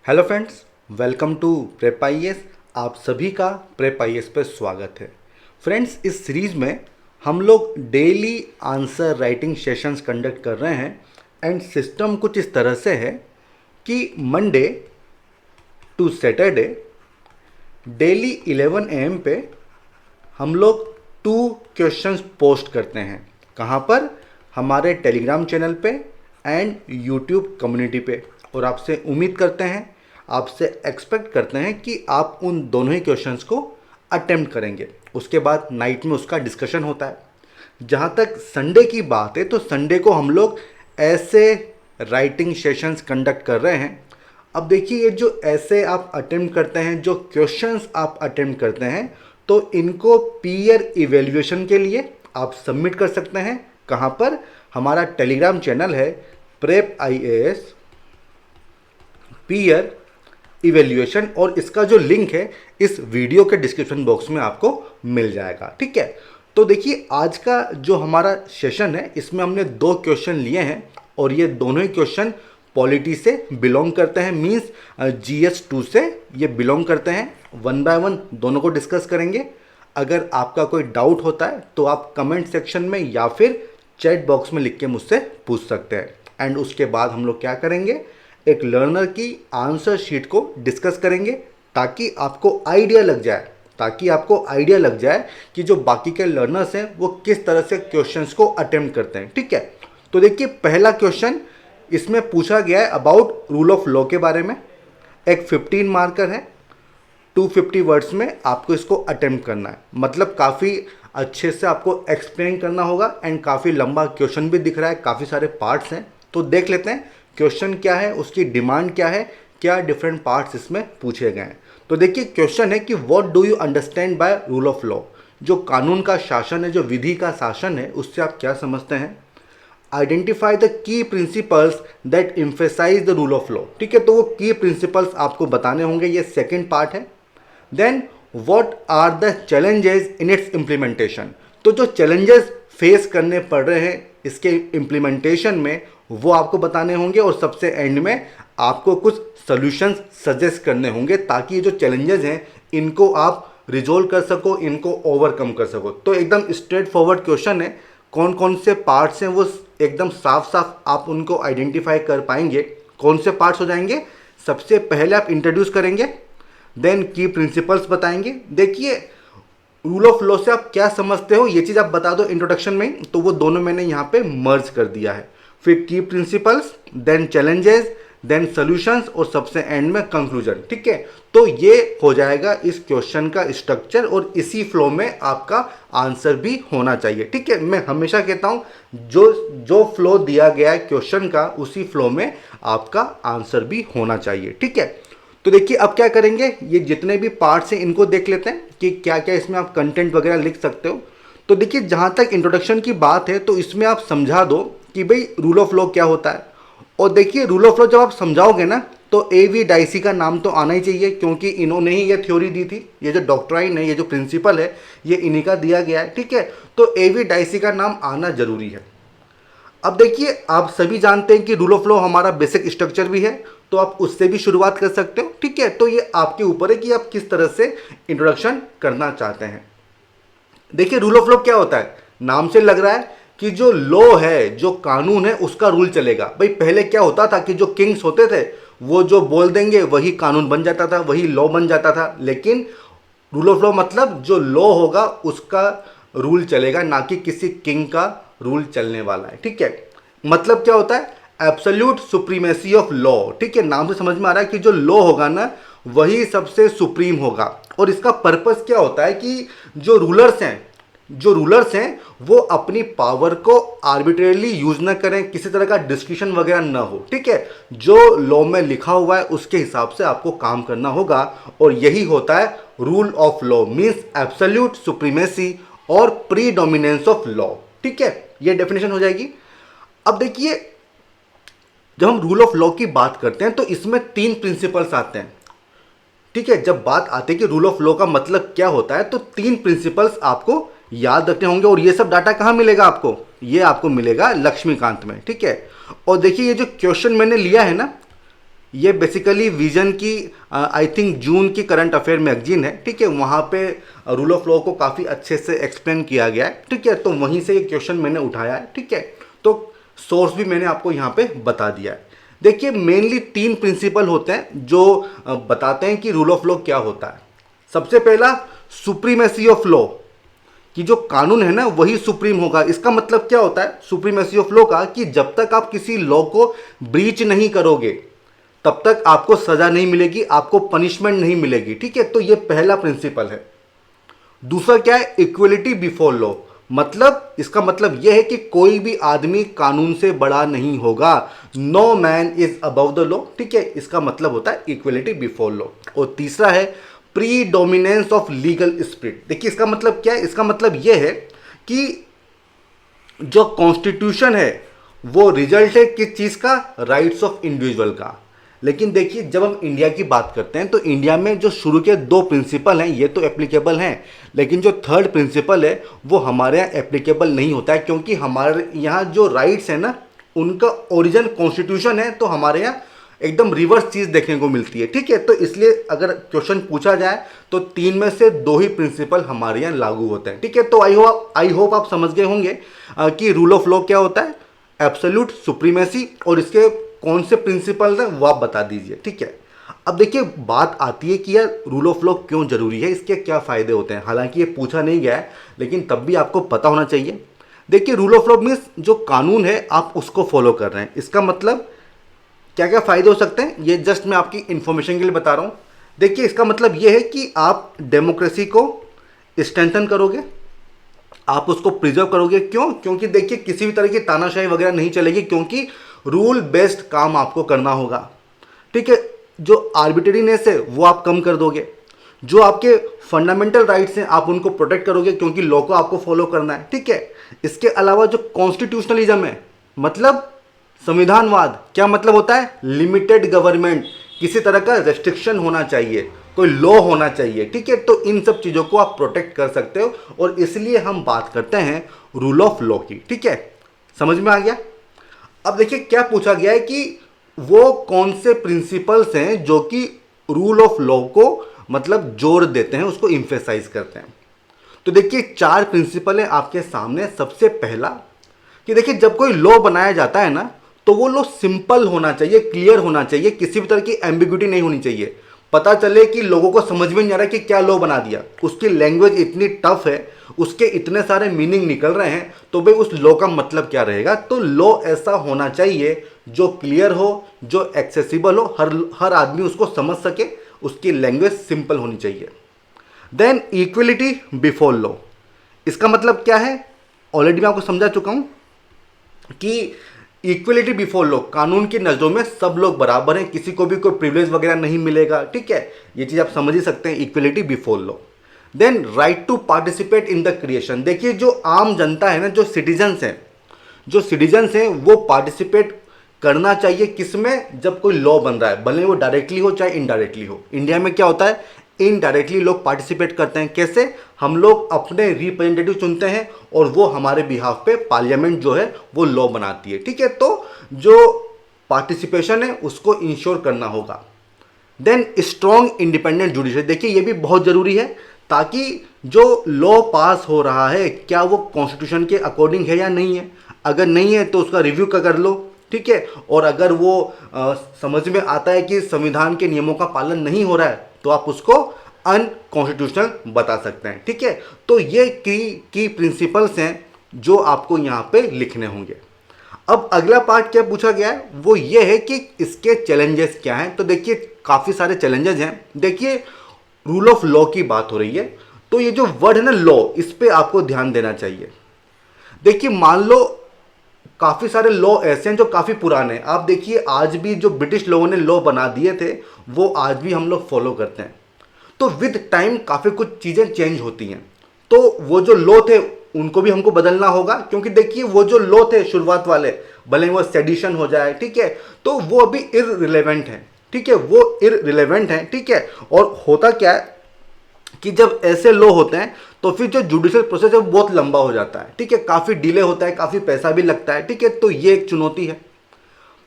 Hello friends, welcome to prep IAS. आप सभी का प्रेप आईएएस पर स्वागत है। फ्रेंड्स, इस सीरीज़ में हम लोग daily answer writing sessions conduct कर रहे हैं एंड सिस्टम कुछ इस तरह से है कि Monday to Saturday daily 11 AM पे हम लोग 2 क्वेश्चंस पोस्ट करते हैं। कहाँ पर? हमारे टेलीग्राम चैनल पे एंड यूट्यूब कम्युनिटी पे। और आपसे उम्मीद करते हैं, आपसे एक्सपेक्ट करते हैं कि आप उन दोनों ही क्वेश्चंस को अटेम्प्ट करेंगे। उसके बाद नाइट में उसका डिस्कशन होता है। जहाँ तक संडे की बात है तो संडे को हम लोग ऐसे राइटिंग सेशंस कंडक्ट कर रहे हैं। अब देखिए, ये जो ऐसे आप अटेम्प्ट करते हैं, जो क्वेश्चंस आप अटेम्प्ट करते हैं, तो इनको पीयर इवेल्युएशन के लिए आप सबमिट कर सकते हैं। कहाँ पर? हमारा टेलीग्राम चैनल है प्रेप आईएएस पीयर इवेल्युएशन, और इसका जो लिंक है इस वीडियो के डिस्क्रिप्शन बॉक्स में आपको मिल जाएगा। ठीक है, तो देखिए आज का जो हमारा सेशन है इसमें हमने 2 क्वेश्चन लिए हैं और ये दोनों ही क्वेश्चन पॉलिटी से बिलोंग करते हैं, मींस GS2 से ये बिलोंग करते हैं। 1 बाय 1 दोनों को डिस्कस करेंगे। अगर आपका कोई डाउट होता है तो आप कमेंट सेक्शन में या फिर चैट बॉक्स में लिख के मुझसे पूछ सकते हैं। एंड उसके बाद हम लोग क्या करेंगे, एक लर्नर की आंसर शीट को डिस्कस करेंगे ताकि आपको आइडिया लग जाए कि जो बाकी के लर्नर्स हैं वो किस तरह से क्वेश्चंस को अटेम्प्ट करते हैं। ठीक है, तो देखिए पहला क्वेश्चन इसमें पूछा गया है अबाउट रूल ऑफ लॉ के बारे में। एक 15 मार्कर है, 250 वर्ड्स में आपको इसको अटेम्प्ट करना है। मतलब काफ़ी अच्छे से आपको एक्सप्लेन करना होगा एंड काफ़ी लंबा क्वेश्चन भी दिख रहा है, काफ़ी सारे पार्ट्स हैं। तो देख लेते हैं क्वेश्चन क्या है, उसकी डिमांड क्या है, क्या डिफरेंट पार्ट्स इसमें पूछे गए हैं। तो देखिए क्वेश्चन है कि what do you understand by rule of law. जो कानून का शासन है, जो विधि का शासन है, उससे आप क्या समझते हैं। Identify the key principles that emphasise the rule of law. ठीक है, तो वो की प्रिंसिपल्स आपको बताने होंगे, ये सेकेंड पार्ट है। Then what are the challenges in its implementation. तो जो चैलेंजेस फेस करने पड़ रहे हैं इसके इम्प्लीमेंटेशन में वो आपको बताने होंगे, और सबसे एंड में आपको कुछ सॉल्यूशंस सजेस्ट करने होंगे ताकि ये जो चैलेंजेस हैं इनको आप रिजोल्व कर सको, इनको ओवरकम कर सको। तो एकदम स्ट्रेट फॉरवर्ड क्वेश्चन है। कौन कौन से पार्ट्स हैं वो एकदम साफ साफ आप उनको आइडेंटिफाई कर पाएंगे। कौन से पार्ट्स हो जाएंगे? सबसे पहले आप इंट्रोड्यूस करेंगे, देन की प्रिंसिपल्स बताएंगे। देखिए रूल ऑफ लॉ से आप क्या समझते हो ये चीज़ आप बता दो इंट्रोडक्शन में, तो वो दोनों मैंने यहाँ पे मर्ज कर दिया है। फिर key principles, then challenges, then solutions, और सबसे एंड में कंक्लूजन। ठीक है, तो ये हो जाएगा इस क्वेश्चन का स्ट्रक्चर, और इसी फ्लो में आपका आंसर भी होना चाहिए। ठीक है, मैं हमेशा कहता हूँ जो फ्लो दिया गया है क्वेश्चन का, उसी फ्लो में आपका आंसर भी होना चाहिए। ठीक है, तो देखिए अब क्या करेंगे, ये जितने भी पार्ट्स हैं इनको देख लेते हैं कि क्या क्या इसमें आप कंटेंट वगैरह लिख सकते हो। तो देखिए जहाँ तक इंट्रोडक्शन की बात है तो इसमें आप समझा दो कि भाई रूल ऑफ लॉ क्या होता है। और देखिए रूल ऑफ लॉ जब आप समझाओगे ना तो A.V. डाइसी का नाम तो आना ही चाहिए, क्योंकि इन्होंने ही ये थ्योरी दी थी। ये जो डॉक्ट्राइन है, ये जो प्रिंसिपल है, ये इन्हीं का दिया गया है। ठीक है, तो A.V. डाइसी का नाम आना जरूरी है। अब देखिए आप सभी जानते हैं कि रूल ऑफ लॉ हमारा बेसिक स्ट्रक्चर भी है, तो आप उससे भी शुरुआत कर सकते हो। ठीक है, तो ये आपके ऊपर है कि आप किस तरह से इंट्रोडक्शन करना चाहते हैं। देखिए रूल ऑफ लॉ क्या होता है, नाम से लग रहा है कि जो लॉ है, जो कानून है, उसका रूल चलेगा। भाई पहले क्या होता था कि जो किंग्स होते थे वो जो बोल देंगे वही कानून बन जाता था, वही लॉ बन जाता था। लेकिन रूल ऑफ लॉ मतलब जो लॉ होगा उसका रूल चलेगा, ना कि किसी किंग का रूल चलने वाला है। ठीक है, मतलब क्या होता है, एब्सोल्यूट सुप्रीमेसी ऑफ लॉ। ठीक है, नाम से समझ में आ रहा है कि जो लॉ होगा ना वही सबसे सुप्रीम होगा। और इसका पर्पस क्या होता है कि जो रूलर्स हैं वो अपनी पावर को आर्बिट्रेरली यूज ना करें, किसी तरह का डिस्कशन वगैरह ना हो। ठीक है, जो लॉ में लिखा हुआ है उसके हिसाब से आपको काम करना होगा, और यही होता है rule of law, means absolute supremacy और प्रीडोमिनेंस ऑफ लॉ। ठीक है, ये डेफिनेशन हो जाएगी। अब देखिए जब हम रूल ऑफ लॉ की बात करते हैं तो इसमें 3 प्रिंसिपल्स आते हैं। ठीक है, जब बात आती है कि रूल ऑफ लॉ का मतलब क्या होता है तो 3 प्रिंसिपल्स आपको याद रखने होंगे। और ये सब डाटा कहाँ मिलेगा आपको, ये आपको मिलेगा लक्ष्मीकांत में। ठीक है, और देखिए ये जो क्वेश्चन मैंने लिया है ना, ये बेसिकली विजन की आई थिंक जून की करंट अफेयर मैगजीन है, ठीक है। वहाँ पे रूल ऑफ लॉ को काफ़ी अच्छे से एक्सप्लेन किया गया है, ठीक है। तो वहीं से ये क्वेश्चन मैंने उठाया है, ठीक है। तो सोर्स भी मैंने आपको यहाँ पे बता दिया है। देखिए मेनली 3 प्रिंसिपल होते हैं जो बताते हैं कि रूल ऑफ लॉ क्या होता है। सबसे पहला सुप्रीमेसी ऑफ लॉ, कि जो कानून है ना वही सुप्रीम होगा। इसका मतलब क्या होता है सुप्रीमेसी ऑफ लॉ का, कि जब तक आप किसी लॉ को ब्रीच नहीं करोगे तब तक आपको सजा नहीं मिलेगी, आपको पनिशमेंट नहीं मिलेगी, ठीक है। तो ये पहला प्रिंसिपल है। दूसरा क्या है, इक्वलिटी बिफोर लॉ, मतलब इसका मतलब यह है कि कोई भी आदमी कानून से बड़ा नहीं होगा। No man is above the law, ठीक है। इसका मतलब होता है इक्वलिटी बिफोर लॉ। और तीसरा है pre dominance of legal spirit. देखिए इसका मतलब क्या है, इसका मतलब यह है कि जो कॉन्स्टिट्यूशन है वो रिजल्ट है किस चीज का, राइट्स ऑफ इंडिविजुअल का। लेकिन देखिए जब हम इंडिया की बात करते हैं तो इंडिया में जो शुरू के 2 प्रिंसिपल हैं ये तो एप्लीकेबल हैं, लेकिन जो थर्ड प्रिंसिपल है वो हमारे यहाँ एप्लीकेबल नहीं होता है, क्योंकि हमारे यहाँ जो राइट्स है ना उनका ओरिजिन कॉन्स्टिट्यूशन है, तो हमारे यहाँ एकदम रिवर्स चीज़ देखने को मिलती है, ठीक है। तो इसलिए अगर क्वेश्चन पूछा जाए तो 3 में से 2 ही प्रिंसिपल हमारे यहाँ लागू होते हैं, ठीक है। तो आई होप आप समझ गए होंगे कि रूल ऑफ लॉ क्या होता है, एब्सोल्यूट सुप्रीमेसी, और इसके कौन से प्रिंसिपल हैं वो आप बता दीजिए, ठीक है। अब देखिए बात आती है कि यार रूल ऑफ लॉ क्यों जरूरी है, इसके क्या फ़ायदे होते हैं। हालांकि ये पूछा नहीं गया है लेकिन तब भी आपको पता होना चाहिए। देखिए रूल ऑफ लॉ मीन्स जो कानून है आप उसको फॉलो कर रहे हैं, इसका मतलब क्या क्या फ़ायदे हो सकते हैं ये जस्ट मैं आपकी इन्फॉर्मेशन के लिए बता रहा हूँ। देखिए इसका मतलब ये है कि आप डेमोक्रेसी को स्ट्रेंथन करोगे, आप उसको प्रिजर्व करोगे। क्यों, क्योंकि देखिए किसी भी तरह की तानाशाही वगैरह नहीं चलेगी, क्योंकि रूल बेस्ड काम आपको करना होगा, ठीक है। जो आर्बिट्रेरीनेस है वो आप कम कर दोगे, जो आपके फंडामेंटल राइट्स हैं आप उनको प्रोटेक्ट करोगे, क्योंकि लॉ को आपको फॉलो करना है, ठीक है। इसके अलावा जो कॉन्स्टिट्यूशनलिज्म है मतलब संविधानवाद, क्या मतलब होता है, लिमिटेड गवर्नमेंट, किसी तरह का रेस्ट्रिक्शन होना चाहिए, कोई लॉ होना चाहिए, ठीक है। तो इन सब चीज़ों को आप प्रोटेक्ट कर सकते हो, और इसलिए हम बात करते हैं रूल ऑफ लॉ की, ठीक है। समझ में आ गया। अब देखिए क्या पूछा गया है कि वो कौन से प्रिंसिपल्स हैं जो कि रूल ऑफ लॉ को मतलब जोर देते हैं, उसको इम्फेसाइज करते हैं। तो देखिए 4 प्रिंसिपल है आपके सामने। सबसे पहला कि देखिए जब कोई लॉ बनाया जाता है ना तो वो लॉ सिंपल होना चाहिए, क्लियर होना चाहिए, किसी भी तरह की एम्बिग्युइटी नहीं होनी चाहिए। पता चले कि लोगों को समझ में नहीं आ रहा कि क्या लॉ बना दिया, उसकी लैंग्वेज इतनी टफ है, उसके इतने सारे मीनिंग निकल रहे हैं, तो भाई उस लॉ का मतलब क्या रहेगा। तो लॉ ऐसा होना चाहिए जो क्लियर हो, जो एक्सेसिबल हो, हर आदमी उसको समझ सके, उसकी लैंग्वेज सिंपल होनी चाहिए। देन इक्वलिटी बिफोर लॉ, इसका मतलब क्या है, ऑलरेडी मैं आपको समझा चुका हूं कि इक्वलिटी बिफोर लॉ, कानून की नज़रों में सब लोग बराबर हैं, किसी को भी कोई प्रिविलेज वगैरह नहीं मिलेगा, ठीक है। ये चीज़ आप समझ ही सकते हैं, equality before law. Then right to participate in the creation, देखिए जो आम जनता है ना, जो सिटीजन्स हैं वो पार्टिसिपेट करना चाहिए किसमें, जब कोई लॉ बन रहा है, भले वो डायरेक्टली हो चाहे इनडायरेक्टली हो। इंडिया में क्या होता है, इनडायरेक्टली लोग पार्टिसिपेट करते हैं। कैसे, हम लोग अपने रिप्रेजेंटेटिव चुनते हैं और वो हमारे बिहाफ पे पार्लियामेंट जो है वो लॉ बनाती है, ठीक है। तो जो पार्टिसिपेशन है उसको इंश्योर करना होगा। देन स्ट्रॉन्ग इंडिपेंडेंट जुडिशरी, देखिए ये भी बहुत ज़रूरी है, ताकि जो लॉ पास हो रहा है क्या वो कॉन्स्टिट्यूशन के अकॉर्डिंग है या नहीं है। अगर नहीं है तो उसका रिव्यू कर लो, ठीक है। और अगर वो समझ में आता है कि संविधान के नियमों का पालन नहीं हो रहा है तो आप उसको अनकॉन्स्टिट्यूशनल बता सकते हैं, ठीक है। तो ये की प्रिंसिपल्स हैं जो आपको यहाँ पे लिखने होंगे। अब अगला पार्ट क्या पूछा गया है वो ये है कि इसके चैलेंजेस क्या हैं। तो देखिए काफ़ी सारे चैलेंजेस हैं। देखिए रूल ऑफ लॉ की बात हो रही है, तो ये जो वर्ड है ना लॉ, इस पे आपको ध्यान देना चाहिए। देखिए मान लो काफ़ी सारे लॉ ऐसे हैं जो काफ़ी पुराने हैं। आप देखिए आज भी जो ब्रिटिश लोगों ने लॉ बना दिए थे वो आज भी हम लोग फॉलो करते हैं। तो विद टाइम काफ़ी कुछ चीज़ें चेंज होती हैं, तो वो जो लॉ थे उनको भी हमको बदलना होगा, क्योंकि देखिए वो जो लॉ थे शुरुआत वाले, भले वो सेडिशन हो जाए, ठीक है, तो वो अभी इररिलेवेंट है, ठीक है, वो इररिलेवेंट है, ठीक है। और होता क्या है कि जब ऐसे लॉ होते हैं तो फिर जो जुडिशियल प्रोसेस है वो बहुत लंबा हो जाता है, ठीक है, काफ़ी डिले होता है, काफ़ी पैसा भी लगता है, ठीक है। तो ये एक चुनौती है।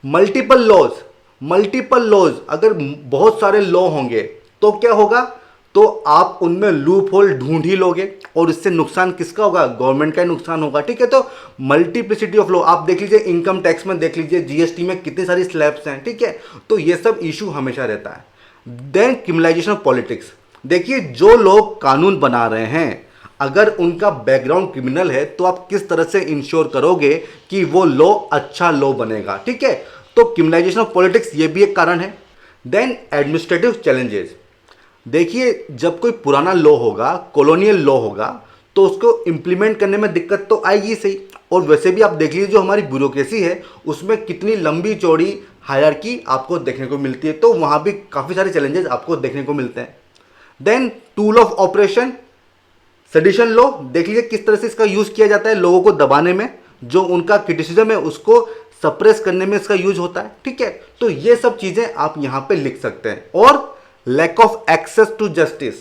मल्टीपल लॉज, मल्टीपल लॉज, अगर बहुत सारे लॉ होंगे तो क्या होगा, तो आप उनमें लूप होल ढूंढ ही लोगे और इससे नुकसान किसका होगा, गवर्नमेंट का ही नुकसान होगा। ठीक है, तो मल्टीप्लिसिटी ऑफ लॉ आप देख लीजिए, इनकम टैक्स में देख लीजिए, जीएसटी में कितनी सारी स्लैब्स हैं। ठीक है, तो ये सब इशू हमेशा रहता है। देन क्रिमिनलाइजेशन ऑफ पॉलिटिक्स, देखिए जो लोग कानून बना रहे हैं अगर उनका बैकग्राउंड क्रिमिनल है तो आप किस तरह से इंश्योर करोगे कि वो लॉ अच्छा लॉ बनेगा। ठीक है, तो क्रिमिनलाइजेशन ऑफ पॉलिटिक्स ये भी एक कारण है। देन एडमिनिस्ट्रेटिव चैलेंजेस, देखिए जब कोई पुराना लॉ होगा, कॉलोनियल लॉ होगा, तो उसको इंप्लीमेंट करने में दिक्कत तो आएगी सही। और वैसे भी आप देख लीजिए जो हमारी ब्यूरोक्रेसी है उसमें कितनी लंबी चौड़ी हायरार्की आपको देखने को मिलती है, तो वहाँ भी काफ़ी सारे चैलेंजेस आपको देखने को मिलते हैं। Then tool of operation sedition law, देख लीजिए किस तरह से इसका यूज़ किया जाता है लोगों को दबाने में, जो उनका क्रिटिसिज्म है उसको सप्रेस करने में इसका यूज होता है। ठीक है, तो ये सब चीज़ें आप यहाँ पे लिख सकते हैं। और lack of access to justice,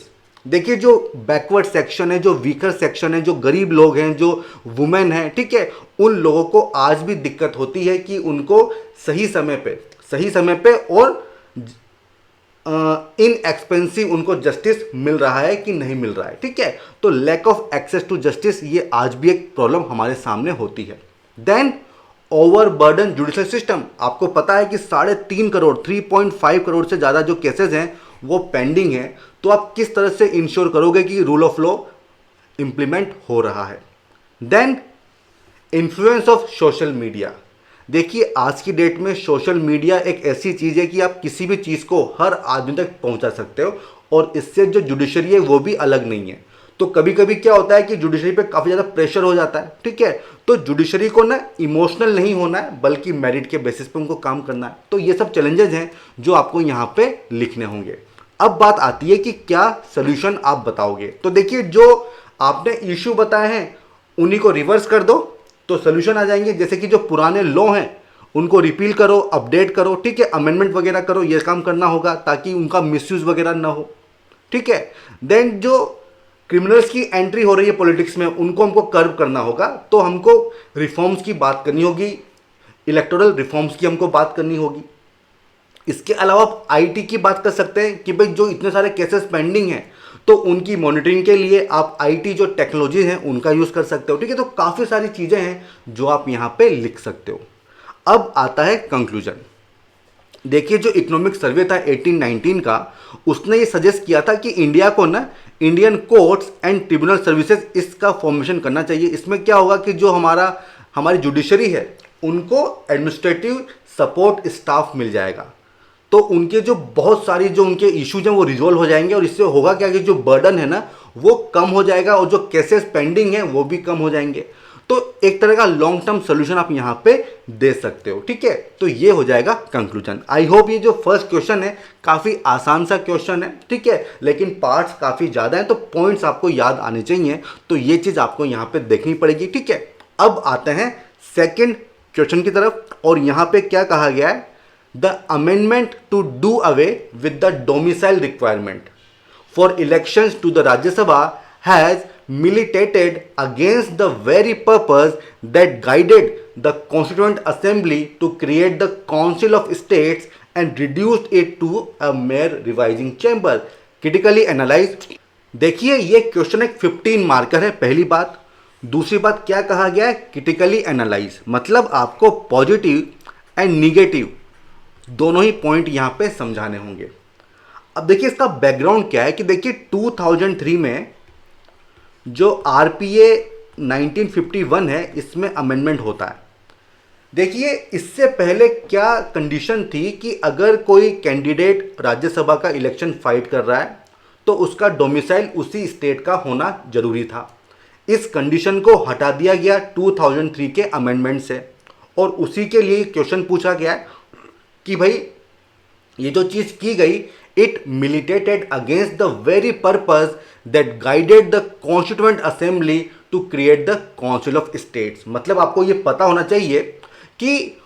देखिए जो बैकवर्ड सेक्शन है, जो वीकर सेक्शन है, जो गरीब लोग हैं, जो वुमेन हैं, ठीक है, उन लोगों को आज भी दिक्कत होती है कि उनको सही समय पे और इन एक्सपेंसिव उनको जस्टिस मिल रहा है कि नहीं मिल रहा है। ठीक है, तो lack of access to justice ये आज भी एक प्रॉब्लम हमारे सामने होती है। देन ओवरबर्डन जुडिशल सिस्टम, आपको पता है कि 3.5 करोड़ 3.5 करोड़ से ज़्यादा जो केसेस हैं वो पेंडिंग है, तो आप किस तरह से इंश्योर करोगे कि रूल ऑफ लॉ इंप्लीमेंट हो रहा है। Then influence of social media, देखिए आज की डेट में सोशल मीडिया एक ऐसी चीज़ है कि आप किसी भी चीज़ को हर आदमी तक पहुंचा सकते हो और इससे जो जुडिशरी है वो भी अलग नहीं है। तो कभी कभी क्या होता है कि जुडिशरी पे काफ़ी ज़्यादा प्रेशर हो जाता है। ठीक है, तो जुडिशरी को ना इमोशनल नहीं होना है बल्कि मेरिट के बेसिस पे उनको काम करना है। तो ये सब चैलेंजेस हैं जो आपको यहाँ पे लिखने होंगे। अब बात आती है कि क्या सोल्यूशन आप बताओगे। तो देखिए जो आपने इशू बताए हैं उन्हीं को रिवर्स कर दो तो सोल्यूशन आ जाएंगे। जैसे कि जो पुराने लॉ हैं उनको रिपील करो, अपडेट करो, ठीक है, अमेंडमेंट वगैरह करो, ये काम करना होगा ताकि उनका मिसयूज वगैरह ना हो। ठीक है, देन जो क्रिमिनल्स की एंट्री हो रही है पॉलिटिक्स में उनको हमको कर्व करना होगा, तो हमको रिफॉर्म्स की बात करनी होगी, इलेक्टोरल रिफॉर्म्स की हमको बात करनी होगी। इसके अलावा आप आईटी की बात कर सकते हैं कि भाई जो इतने सारे केसेस पेंडिंग हैं तो उनकी मॉनिटरिंग के लिए आप आईटी जो टेक्नोलॉजी हैं उनका यूज़ कर सकते हो। ठीक है, तो काफ़ी सारी चीज़ें हैं जो आप यहाँ पे लिख सकते हो। अब आता है कंक्लूजन। देखिए जो इकोनॉमिक सर्वे था 1819 का, उसने ये सजेस्ट किया था कि इंडिया को ना Indian courts and tribunal services इसका फॉर्मेशन करना चाहिए। इसमें क्या होगा कि जो हमारी जुडिशरी है उनको एडमिनिस्ट्रेटिव सपोर्ट स्टाफ मिल जाएगा, तो उनके जो बहुत सारी जो उनके इश्यूज हैं वो रिजोल्व हो जाएंगे और इससे होगा क्या कि जो बर्डन है ना वो कम हो जाएगा और जो केसेस पेंडिंग हैं वो भी कम हो जाएंगे। तो एक तरह का लॉन्ग टर्म सोल्यूशन आप यहाँ पे दे सकते हो। ठीक है, तो ये हो जाएगा कंक्लूजन। आई होप ये जो फर्स्ट क्वेश्चन है काफ़ी आसान सा क्वेश्चन है, ठीक है, लेकिन पार्ट्स काफ़ी ज़्यादा हैं तो पॉइंट्स आपको याद आने चाहिए, तो ये चीज़ आपको यहाँ पे देखनी पड़ेगी। ठीक है, अब आते हैं सेकेंड क्वेश्चन की तरफ और यहाँ पे क्या कहा गया है, the amendment to do away with the domicile requirement for elections to the Rajya Sabha has militated against the very purpose that guided the Constituent Assembly to create the Council of States and reduced it to a mere revising chamber. Critically analyze. देखिए ये question एक 15 marker है, पहली बात। दूसरी बात क्या कहा गया है, क्रिटिकली एनालाइज, मतलब आपको पॉजिटिव एंड निगेटिव दोनों ही पॉइंट यहाँ पे समझाने होंगे। अब देखिए इसका बैकग्राउंड क्या है कि देखिए 2003 में जो आरपीए 1951 है इसमें अमेंडमेंट होता है। देखिए इससे पहले क्या कंडीशन थी कि अगर कोई कैंडिडेट राज्यसभा का इलेक्शन फाइट कर रहा है तो उसका डोमिसाइल उसी स्टेट का होना जरूरी था। इस कंडीशन को हटा दिया गया 2003 के अमेंडमेंट से और उसी के लिए क्वेश्चन पूछा गया है कि भाई ये जो चीज़ की गई, it militated against the very purpose that guided the constituent assembly to create the council of states. मतलब आपको ये पता होना चाहिए कि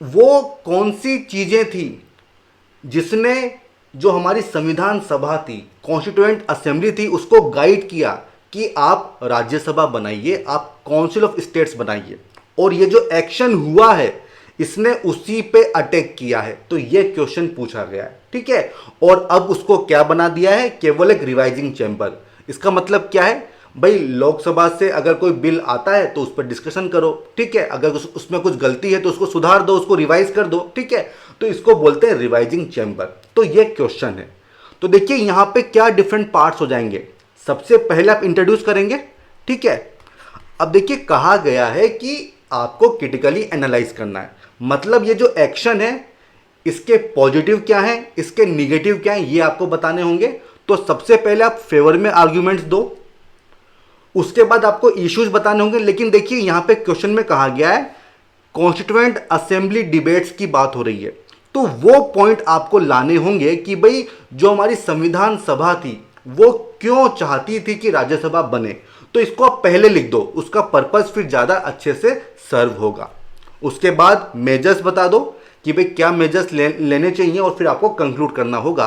वो कौन सी चीज़ें थी जिसने जो हमारी संविधान सभा थी, कॉन्स्टिट्यूएंट असेंबली थी, उसको गाइड किया कि आप राज्यसभा बनाइए, आप काउंसिल ऑफ स्टेट्स बनाइए। और ये जो एक्शन हुआ है इसने उसी पे अटैक किया है, तो ये क्वेश्चन पूछा गया है, ठीक है। और अब उसको क्या बना दिया है, केवल एक रिवाइजिंग चैम्बर। इसका मतलब क्या है भाई, लोकसभा से अगर कोई बिल आता है तो उस पर डिस्कशन करो, ठीक है, अगर उसमें कुछ गलती है तो उसको सुधार दो, उसको रिवाइज कर दो, ठीक है, तो इसको बोलते हैं रिवाइजिंग चैम्बर। तो ये क्वेश्चन है। तो देखिए यहां पे क्या डिफरेंट पार्ट्स हो जाएंगे। सबसे पहले आप इंट्रोड्यूस करेंगे, ठीक है। अब देखिए कहा गया है कि आपको क्रिटिकली एनालाइज करना है, मतलब ये जो एक्शन है इसके पॉजिटिव क्या है, इसके निगेटिव क्या है, ये आपको बताने होंगे। तो सबसे पहले आप फेवर में आर्ग्यूमेंट्स दो, उसके बाद आपको इश्यूज बताने होंगे। लेकिन देखिए यहां पे क्वेश्चन में कहा गया है कॉन्स्टिट्यूएंट असेंबली डिबेट्स की बात हो रही है, तो वो पॉइंट आपको लाने होंगे कि भाई जो हमारी संविधान सभा थी वो क्यों चाहती थी कि राज्यसभा बने। तो इसको आप पहले लिख दो, उसका पर्पस फिर ज्यादा अच्छे से सर्व होगा। उसके बाद मेजर्स बता दो कि भाई क्या मेजर्स लेने चाहिए, और फिर आपको कंक्लूड करना होगा।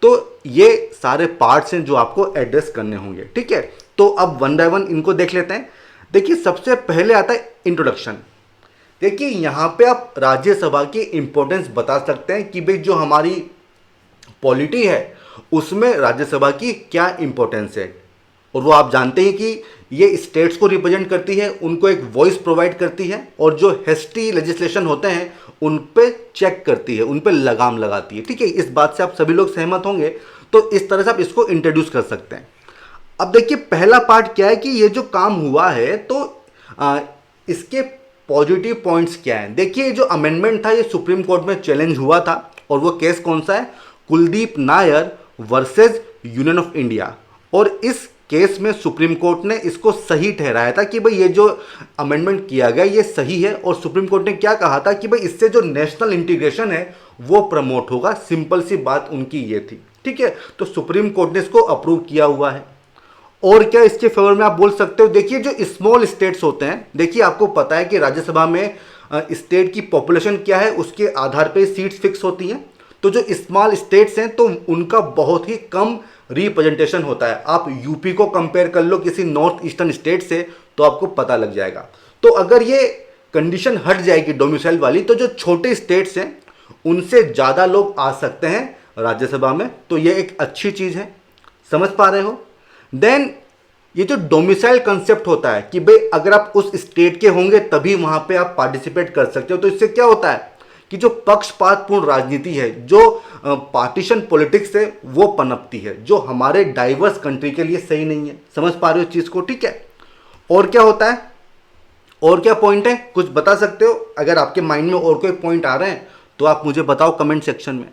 तो ये सारे पार्ट्स हैं जो आपको एड्रेस करने होंगे, ठीक है। तो अब वन बाय वन इनको देख लेते हैं। देखिए सबसे पहले आता है इंट्रोडक्शन। देखिए यहां पे आप राज्यसभा की इंपॉर्टेंस बता सकते हैं कि भाई जो हमारी पॉलिटी है उसमें राज्यसभा की क्या इंपॉर्टेंस है। और वो आप जानते हैं कि ये स्टेट्स को रिप्रेजेंट करती है, उनको एक वॉइस प्रोवाइड करती है, और जो हेस्टी लेजिस्लेशन होते हैं उन पे चेक करती है, उन पे लगाम लगाती है, ठीक है। इस बात से आप सभी लोग सहमत होंगे। तो इस तरह से आप इसको इंट्रोड्यूस कर सकते हैं। अब देखिए पहला पार्ट क्या है कि ये जो काम हुआ है तो इसके पॉजिटिव पॉइंट्स क्या हैं। देखिए जो अमेंडमेंट था ये सुप्रीम कोर्ट में चैलेंज हुआ था, और वो केस कौन सा है, Kuldeep Nair versus union of India. और इस केस में सुप्रीम कोर्ट ने इसको सही ठहराया था कि भाई ये जो अमेंडमेंट किया गया ये सही है। और सुप्रीम कोर्ट ने क्या कहा था कि भाई इससे जो नेशनल इंटीग्रेशन है वो प्रमोट होगा। सिंपल सी बात उनकी ये थी, ठीक है। तो सुप्रीम कोर्ट ने इसको अप्रूव किया हुआ है। और क्या इसके फेवर में आप बोल सकते हो, देखिए जो स्मॉल स्टेट्स होते हैं, देखिए आपको पता है कि राज्यसभा में स्टेट की पॉपुलेशन क्या है उसके आधार पे सीट्स फिक्स होती हैं। तो जो स्मॉल स्टेट्स हैं तो उनका बहुत ही कम रिप्रेजेंटेशन होता है। आप यूपी को कंपेयर कर लो किसी नॉर्थ ईस्टर्न स्टेट से तो आपको पता लग जाएगा। तो अगर ये कंडीशन हट जाएगी डोमिसाइल वाली, तो जो छोटे स्टेट्स हैं उनसे ज़्यादा लोग आ सकते हैं राज्यसभा में। तो ये एक अच्छी चीज़ है, समझ पा रहे हो। देन ये जो डोमिसाइल कंसेप्ट होता है कि भाई अगर आप उस स्टेट के होंगे तभी वहां पे आप पार्टिसिपेट कर सकते हो। तो इससे क्या होता है कि जो पक्षपातपूर्ण राजनीति है, जो पार्टीशन पॉलिटिक्स है, वो पनपती है, जो हमारे डाइवर्स कंट्री के लिए सही नहीं है। समझ पा रहे हो चीज को, ठीक है। और क्या होता है, और क्या पॉइंट है, कुछ बता सकते हो। अगर आपके माइंड में और कोई पॉइंट आ रहे हैं तो आप मुझे बताओ कमेंट सेक्शन में।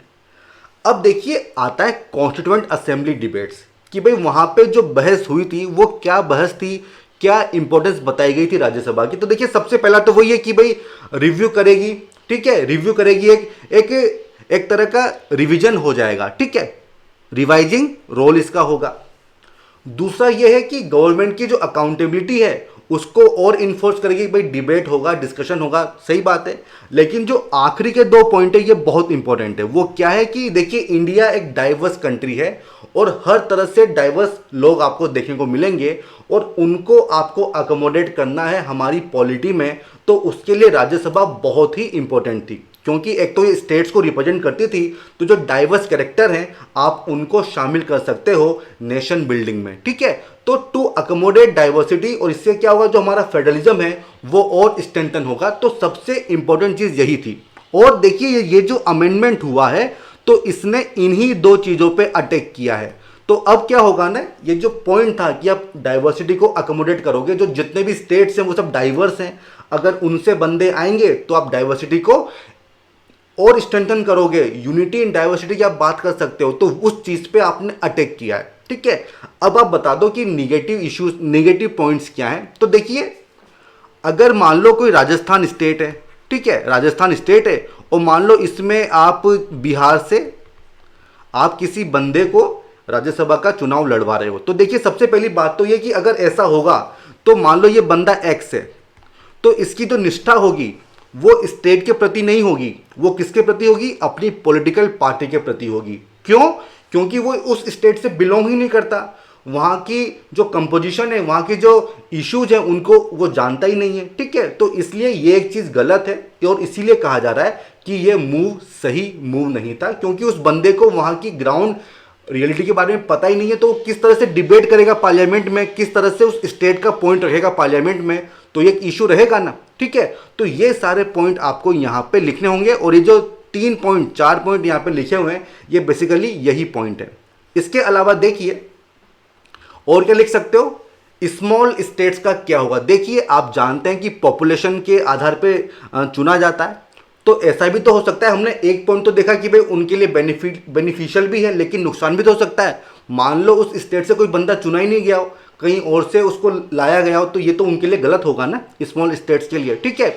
अब देखिए आता है कॉन्स्टिट्यूएंट असेंबली डिबेट्स कि भाई वहां पे जो बहस हुई थी वो क्या बहस थी, क्या इंपॉर्टेंस बताई गई थी राज्यसभा की। तो देखिए सबसे पहला तो वही है कि भाई रिव्यू करेगी, ठीक है, रिव्यू करेगी, एक तरह का रिवीजन हो जाएगा, ठीक है, रिवाइजिंग रोल इसका होगा। दूसरा यह है कि गवर्नमेंट की जो अकाउंटेबिलिटी है उसको और इन्फोर्स करेगी। भाई डिबेट होगा, डिस्कशन होगा, सही बात है। लेकिन जो आखिरी के दो पॉइंट है ये बहुत इंपॉर्टेंट है। वो क्या है कि देखिए इंडिया एक डाइवर्स कंट्री है और हर तरह से डाइवर्स लोग आपको देखने को मिलेंगे, और उनको आपको अकोमोडेट करना है हमारी पॉलिटी में। तो उसके लिए राज्यसभा बहुत ही इंपॉर्टेंट थी, क्योंकि एक तो ये स्टेट्स को रिप्रेजेंट करती थी, तो जो डाइवर्स कैरेक्टर हैं आप उनको शामिल कर सकते हो नेशन बिल्डिंग में, ठीक है। तो टू अकोमोडेट डाइवर्सिटी, और इससे क्या होगा, जो हमारा फेडरलिज्म है वो और स्ट्रेंथन होगा। तो सबसे इंपॉर्टेंट चीज यही थी। और देखिए ये जो अमेंडमेंट हुआ है तो इसने इन्हीं दो चीजों पे अटैक किया है। तो अब क्या होगा ना, ये जो पॉइंट था कि आप डाइवर्सिटी को अकोमोडेट करोगे, जो जितने भी स्टेट्स हैं वो सब डाइवर्स हैं, अगर उनसे बंदे आएंगे तो आप डाइवर्सिटी को और स्ट्रेंथन करोगे, यूनिटी इन डाइवर्सिटी की आप बात कर सकते हो। तो उस चीज पे आपने अटैक किया है, ठीक है। अब आप बता दो कि निगेटिव इश्यूज, निगेटिव पॉइंट्स क्या हैं। तो देखिए अगर मान लो कोई राजस्थान स्टेट है, ठीक है, राजस्थान स्टेट है, और मान लो इसमें आप बिहार से आप किसी बंदे को राज्यसभा का चुनाव लड़वा रहे हो। तो देखिए सबसे पहली बात तो ये कि अगर ऐसा होगा तो मान लो ये बंदा एक्स है, तो इसकी जो निष्ठा होगी वो स्टेट के प्रति नहीं होगी, वो किसके प्रति होगी, अपनी पॉलिटिकल पार्टी के प्रति होगी। क्यों? क्योंकि वो उस स्टेट से बिलोंग ही नहीं करता, वहाँ की जो कंपोजिशन है, वहाँ की जो इश्यूज हैं उनको वो जानता ही नहीं है, ठीक है। तो इसलिए ये एक चीज़ गलत है और इसीलिए कहा जा रहा है कि ये मूव सही मूव नहीं था, क्योंकि उस बंदे को वहाँ की ग्राउंड रियलिटी के बारे में पता ही नहीं है। तो किस तरह से डिबेट करेगा पार्लियामेंट में, किस तरह से उस स्टेट का पॉइंट रखेगा पार्लियामेंट में, तो ये एक इशू रहेगा ना, ठीक है। तो ये सारे पॉइंट आपको यहाँ पे लिखने होंगे और ये जो 3 पॉइंट 4 पॉइंट यहाँ पे लिखे हुए हैं ये बेसिकली यही पॉइंट है। इसके अलावा देखिए और क्या लिख सकते हो, स्मॉल स्टेट्स का क्या होगा। देखिए आप जानते हैं कि पॉपुलेशन के आधार पे चुना जाता है, तो ऐसा भी तो हो सकता है। हमने एक पॉइंट तो देखा कि भाई उनके लिए बेनिफिशियल भी है लेकिन नुकसान भी तो हो सकता है। मान लो उस स्टेट से कोई बंदा चुना ही नहीं गया हो, कहीं और से उसको लाया गया हो, तो ये तो उनके लिए गलत होगा ना, स्मॉल स्टेट्स के लिए, ठीक है।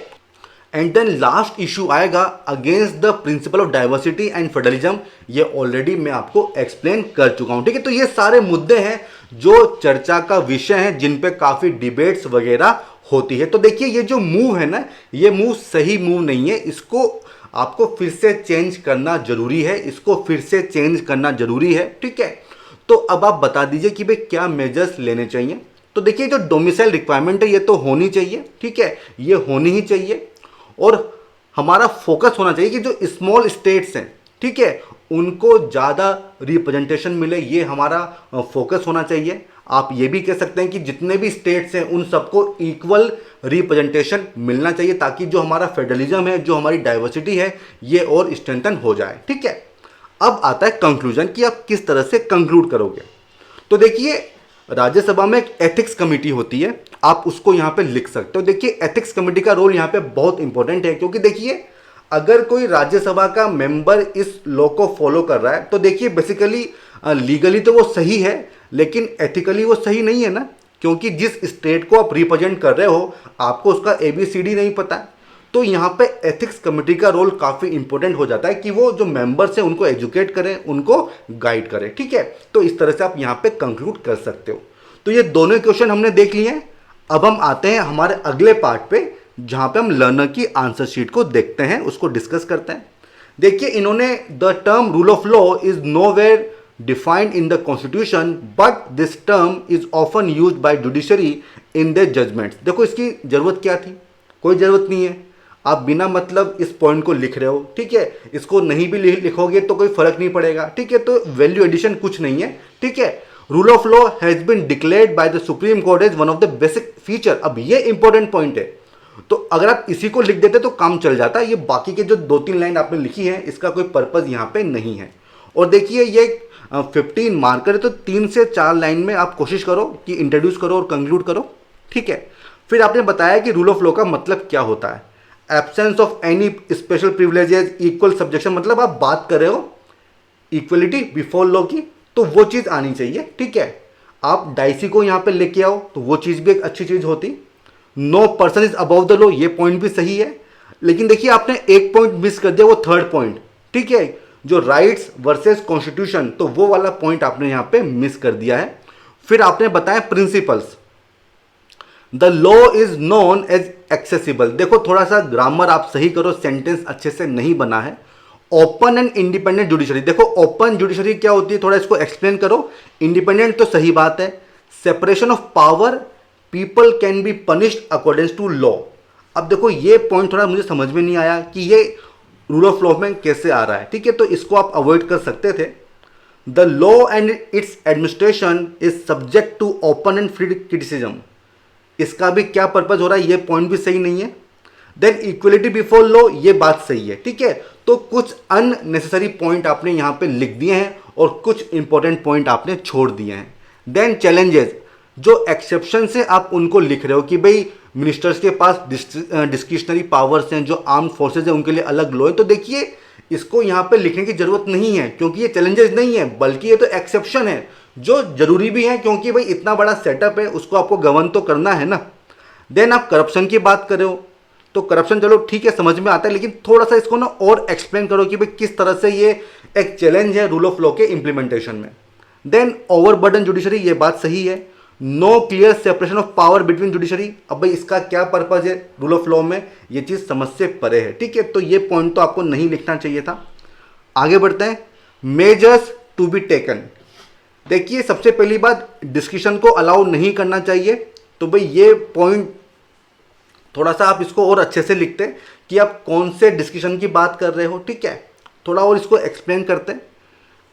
एंड देन लास्ट इशू आएगा against the principle of diversity and federalism. ये ऑलरेडी मैं आपको एक्सप्लेन कर चुका हूं, ठीक है। तो ये सारे मुद्दे हैं जो चर्चा का विषय हैं, जिन पे काफी डिबेट्स वगैरह होती है। तो देखिए ये जो मूव है ना, ये मूव सही मूव नहीं है, इसको आपको फिर से चेंज करना जरूरी है, इसको फिर से चेंज करना जरूरी है, ठीक है। तो अब आप बता दीजिए कि भाई क्या मेजर्स लेने चाहिए। तो देखिए जो डोमिसाइल रिक्वायरमेंट है ये तो होनी चाहिए, ठीक है, ये होनी ही चाहिए। और हमारा फोकस होना चाहिए कि जो स्मॉल स्टेट्स हैं, ठीक है, उनको ज़्यादा रिप्रेजेंटेशन मिले, ये हमारा फोकस होना चाहिए। आप ये भी कह सकते हैं कि जितने भी स्टेट्स हैं उन सबको इक्वल रिप्रेजेंटेशन मिलना चाहिए, ताकि जो हमारा फेडरलिज्म है, जो हमारी डाइवर्सिटी है, ये और स्ट्रेंथन हो जाए, ठीक है। अब आता है कंक्लूजन कि आप किस तरह से कंक्लूड करोगे। तो देखिए राज्यसभा में एक एथिक्स कमेटी होती है, आप उसको यहाँ पे लिख सकते हो। देखिए एथिक्स कमेटी का रोल यहाँ पे बहुत इंपॉर्टेंट है, क्योंकि देखिए अगर कोई राज्यसभा का मेंबर इस लॉ को फॉलो कर रहा है तो देखिए बेसिकली लीगली तो वो सही है लेकिन एथिकली वो सही नहीं है ना, क्योंकि जिस स्टेट को आप रिप्रेजेंट कर रहे हो आपको उसका ABCD नहीं पता है। तो यहाँ पे एथिक्स कमेटी का रोल काफ़ी इंपॉर्टेंट हो जाता है कि वो जो मेंबर्स हैं उनको एजुकेट करें, उनको गाइड करें, ठीक है। तो इस तरह से आप यहाँ पे कंक्लूड कर सकते हो। तो ये दोनों क्वेश्चन हमने देख लिए हैं। अब हम आते हैं हमारे अगले पार्ट पे, जहाँ पे हम लर्नर की आंसर शीट को देखते हैं, उसको डिस्कस करते हैं। देखिए इन्होंने the term rule of law is nowhere defined in the constitution but this term is often used by judiciary in the judgments. देखो इसकी जरूरत क्या थी, कोई जरूरत नहीं है। आप बिना मतलब इस पॉइंट को लिख रहे हो, ठीक है, इसको नहीं भी लिखोगे तो कोई फर्क नहीं पड़ेगा, ठीक है। तो वैल्यू एडिशन कुछ नहीं है, ठीक है। Rule of law has been declared by the supreme court as one of the basic feature. अब ये इंपॉर्टेंट पॉइंट है, तो अगर आप इसी को लिख देते तो काम चल जाता है। ये बाकी के जो 2-3 लाइन आपने लिखी है इसका कोई पर्पज यहाँ पे नहीं है। और देखिए ये 15 मार्कर है, तो 3 से 4 लाइन में आप कोशिश करो कि इंट्रोड्यूस करो और कंक्लूड करो, ठीक है। फिर आपने बताया कि रूल ऑफ लॉ का मतलब क्या होता है, absence of any special privileges, equal subjection, मतलब आप बात कर रहे हो इक्वलिटी बिफोर लॉ की, तो वो चीज़ आनी चाहिए, ठीक है। आप डाइसी को यहाँ पे लेके आओ तो वो चीज़ भी एक अच्छी चीज़ होती। No person is above the law, ये पॉइंट भी सही है। लेकिन देखिए आपने एक पॉइंट मिस कर दिया, वो थर्ड पॉइंट, ठीक है, जो राइट्स वर्सेस कॉन्स्टिट्यूशन, तो वो वाला पॉइंट आपने यहाँ पे मिस कर दिया है। फिर आपने बताया principles, the law is known as accessible. देखो थोड़ा सा ग्रामर आप सही करो, सेंटेंस अच्छे से नहीं बना है। ओपन एंड इंडिपेंडेंट जुडिशरी, देखो ओपन जुडिशरी क्या होती है, थोड़ा इसको एक्सप्लेन करो। इंडिपेंडेंट तो सही बात है। Separation of power, people can be punished according to law. अब देखो ये पॉइंट थोड़ा मुझे समझ में नहीं आया कि ये रूल ऑफ लॉ में कैसे आ रहा है, ठीक है, तो इसको आप अवॉइड कर सकते थे। The law and its administration is subject to open and free criticism, इसका भी क्या पर्पज हो रहा है, ये पॉइंट भी सही नहीं है। देन इक्वलिटी बिफोर लॉ, ये बात सही है, ठीक है। तो कुछ अननेसेसरी पॉइंट आपने यहाँ पे लिख दिए हैं और कुछ इंपॉर्टेंट पॉइंट आपने छोड़ दिए हैं। देन चैलेंजेस, जो एक्सेप्शन से आप उनको लिख रहे हो कि भाई मिनिस्टर्स के पास डिस्क्रिशनरी पावर्स हैं, जो आर्म फोर्सेज हैं उनके लिए अलग लॉ है, तो देखिए इसको यहाँ पे लिखने की जरूरत नहीं है, क्योंकि ये चैलेंजेस नहीं है बल्कि ये तो एक्सेप्शन है, जो जरूरी भी है, क्योंकि भाई इतना बड़ा सेटअप है उसको आपको गवर्न तो करना है ना। देन आप करप्शन की बात कर रहे हो, तो करप्शन चलो ठीक है समझ में आता है, लेकिन थोड़ा सा इसको ना और एक्सप्लेन करो कि भाई किस तरह से ये एक चैलेंज है रूल ऑफ लॉ के इंप्लीमेंटेशन में। देन ओवरबर्डन जुडिशरी, ये बात सही है। No clear separation of power between judiciary, अब भाई इसका क्या पर्पज है रूल ऑफ लॉ में, ये चीज़ समझ से परे है, ठीक है। तो ये पॉइंट तो आपको नहीं लिखना चाहिए था। आगे बढ़ते हैं, मेजर्स टू बी टेकन। देखिए सबसे पहली बात, डिस्कशन को अलाउ नहीं करना चाहिए। तो भाई ये पॉइंट थोड़ा सा आप इसको और अच्छे से लिखते कि आप कौन से डिस्कशन की बात कर रहे हो, ठीक है। थोड़ा और इसको एक्सप्लेन करते हैं।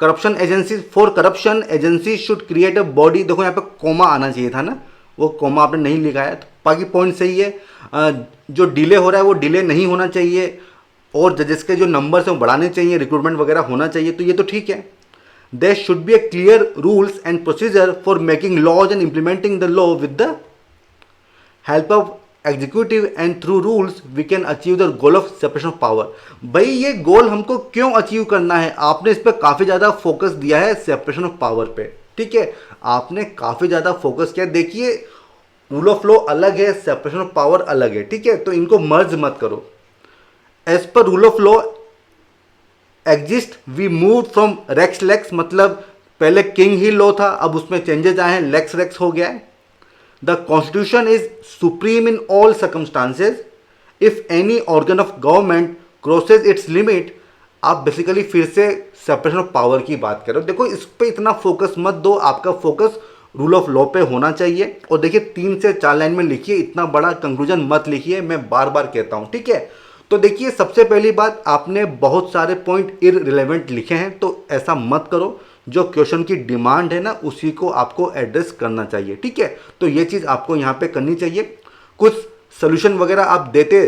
Corruption agency, for corruption agency should create a body, देखो यहाँ पे कोमा आना चाहिए था ना, वो कोमा आपने नहीं लिखा है, तो बाकी पॉइंट सही है। जो डिले हो रहा है वो डिले नहीं होना चाहिए, और जजेस के जो नंबर हैं वो बढ़ाने चाहिए, रिक्रूटमेंट वगैरह होना चाहिए, तो ये तो ठीक है। There should be a clear rules and procedure for making laws and implementing the law with the help of executive, and through rules we can achieve the goal of separation of power। भाई ये गोल हमको क्यों achieve करना है, आपने इस पर काफ़ी ज़्यादा फोकस दिया है सेपरेशन ऑफ पावर पे, ठीक है। आपने काफ़ी ज़्यादा फोकस किया। देखिए रूल ऑफ लॉ अलग है, सेपरेशन ऑफ पावर अलग है, ठीक है, तो इनको मर्ज मत करो। As per rule of law exist we move from rex lex, मतलब पहले किंग ही लॉ था, अब उसमें चेंजेस आए हैं, लेक्स रेक्स हो गया है। The constitution is supreme in all circumstances, if any organ of government crosses it's limit. आप बेसिकली फिर से सेपरेशन ऑफ पावर की बात करो। देखो इस पर इतना फोकस मत दो, आपका फोकस रूल ऑफ लॉ पे होना चाहिए। और देखिए 3 से 4 लाइन में लिखिए, इतना बड़ा कंक्लूजन मत लिखिए, मैं बार बार कहता हूँ, ठीक है। तो देखिए सबसे पहली बात, आपने बहुत सारे पॉइंट इररिलेवेंट लिखे हैं, तो ऐसा मत करो। जो क्वेश्चन की डिमांड है ना उसी को आपको एड्रेस करना चाहिए, ठीक है। तो ये चीज़ आपको यहाँ पे करनी चाहिए। कुछ सोल्यूशन वगैरह आप देते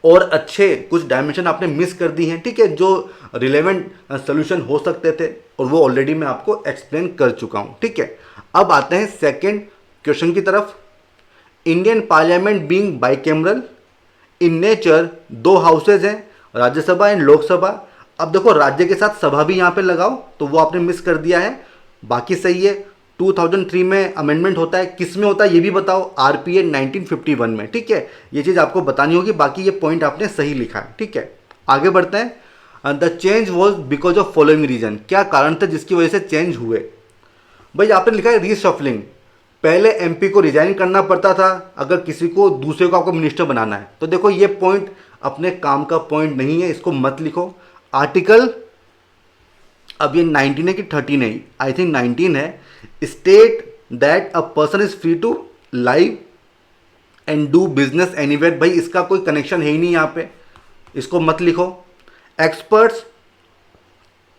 और अच्छे कुछ डायमेंशन आपने मिस कर दी हैं, ठीक है, जो रिलेवेंट सोल्यूशन हो सकते थे, और वो ऑलरेडी मैं आपको एक्सप्लेन कर चुका हूँ, ठीक है। अब आते हैं सेकेंड क्वेश्चन की तरफ। Indian parliament being bicameral in nature, 2 houses हैं, राज्यसभा एंड लोकसभा। अब देखो राज्य के साथ सभा भी यहाँ पे लगाओ, तो वो आपने मिस कर दिया है, बाकी सही है। 2003 में अमेंडमेंट होता है, किस में होता है ये भी बताओ, आरपीए 1951 में, ठीक है। ये चीज़ आपको बतानी होगी, बाकी ये पॉइंट आपने सही लिखा है, ठीक है। आगे बढ़ते हैं। The change was because of following reason, क्या कारण था जिसकी वजह से चेंज हुए। भाई आपने लिखा है रीशफलिंग, पहले एमपी को रिजाइन करना पड़ता था अगर किसी को दूसरे को आपको मिनिस्टर बनाना है। तो देखो ये पॉइंट अपने काम का पॉइंट नहीं है, इसको मत लिखो। आर्टिकल, अब ये 19 है कि 13 है, आई थिंक 19 है, state that a person is free to live and do business anywhere. भाई इसका कोई कनेक्शन है ही नहीं यहाँ पे, इसको मत लिखो। एक्सपर्ट्स,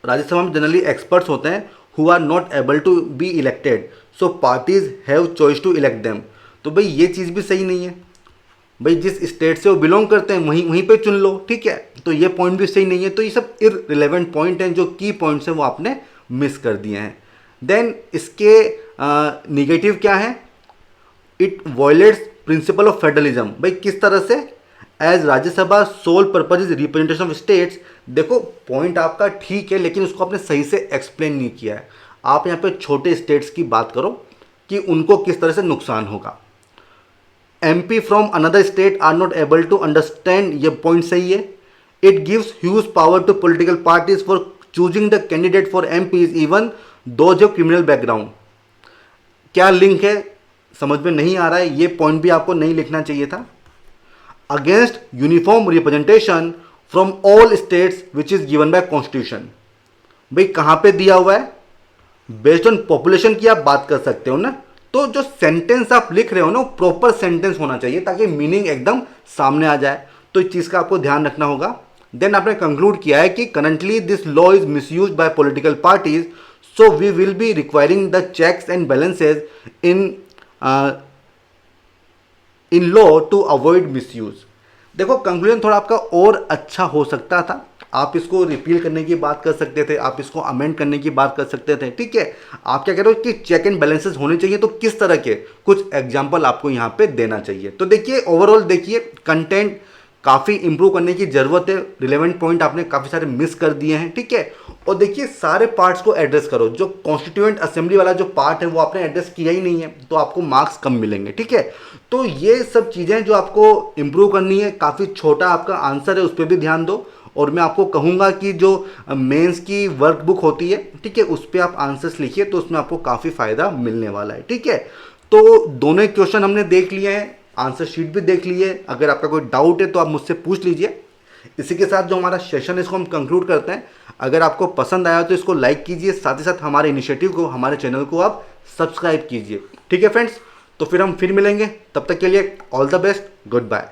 राज्यसभा में जनरली एक्सपर्ट्स होते हैं who are not able to be elected, so parties have choice to elect them. तो भाई ये चीज़ भी सही नहीं है, भाई जिस स्टेट से वो बिलोंग करते हैं वहीं वहीं पे चुन लो, ठीक है। तो ये पॉइंट भी सही नहीं है। तो ये सब इररिलेवेंट पॉइंट हैं, जो की पॉइंट्स हैं वो आपने मिस कर दिए हैं। देन इसके निगेटिव क्या है, it violates principle of federalism. भाई किस तरह से, as Rajya Sabha sole purpose is representation of states. देखो पॉइंट आपका ठीक है, लेकिन उसको आपने सही से एक्सप्लेन नहीं किया है। आप यहाँ पे छोटे स्टेट्स की बात करो कि उनको किस तरह से नुकसान होगा। MP from another state are not able to understand, ये पॉइंट सही है। It gives huge power to political parties for choosing the candidate for MPs even though जो क्रिमिनल बैकग्राउंड। क्या लिंक है समझ में नहीं आ रहा है, ये पॉइंट भी आपको नहीं लिखना चाहिए था। Against uniform representation from all states which is given by constitution. भाई कहाँ पे दिया हुआ है, बेस्ड ऑन पॉपुलेशन की आप बात कर सकते हो ना। तो जो सेंटेंस आप लिख रहे हो ना प्रॉपर सेंटेंस होना चाहिए, ताकि मीनिंग एकदम सामने आ जाए। तो इस चीज़ का आपको ध्यान रखना होगा। देन आपने कंक्लूड किया है कि currently this law is misused by political parties, so we will be requiring the checks and balances in law to avoid misuse. देखो कंक्लूजन थोड़ा आपका और अच्छा हो सकता था, आप इसको रिपील करने की बात कर सकते थे, आप इसको अमेंड करने की बात कर सकते थे, ठीक है। आप क्या कह रहे हो कि चेक एंड बैलेंसेस होने चाहिए, तो किस तरह के कुछ एग्जांपल आपको यहाँ पे देना चाहिए। तो देखिए ओवरऑल देखिए कंटेंट काफ़ी इंप्रूव करने की ज़रूरत है, रिलेवेंट पॉइंट आपने काफ़ी सारे मिस कर दिए हैं, ठीक है। और देखिए सारे पार्ट्स को एड्रेस करो, जो कॉन्स्टिट्यूएंट असेंबली वाला जो पार्ट है वो आपने एड्रेस किया ही नहीं है, तो आपको मार्क्स कम मिलेंगे, ठीक है। तो ये सब चीज़ें जो आपको इंप्रूव करनी है, काफ़ी छोटा आपका आंसर है, उस पर भी ध्यान दो। और मैं आपको कहूँगा कि जो मेंस की वर्कबुक होती है, ठीक है, उस पर आप आंसर्स लिखिए, तो उसमें आपको काफ़ी फ़ायदा मिलने वाला है, ठीक है। तो दोनों क्वेश्चन हमने देख लिए हैं, आंसर शीट भी देख ली है। अगर आपका कोई डाउट है तो आप मुझसे पूछ लीजिए। इसी के साथ जो हमारा सेशन है इसको हम कंक्लूड करते हैं। अगर आपको पसंद आया तो इसको लाइक कीजिए, साथ ही साथ हमारे इनिशिएटिव को, हमारे चैनल को आप सब्सक्राइब कीजिए। ठीक है फ्रेंड्स, तो फिर हम फिर मिलेंगे, तब तक के लिए all the best, good bye.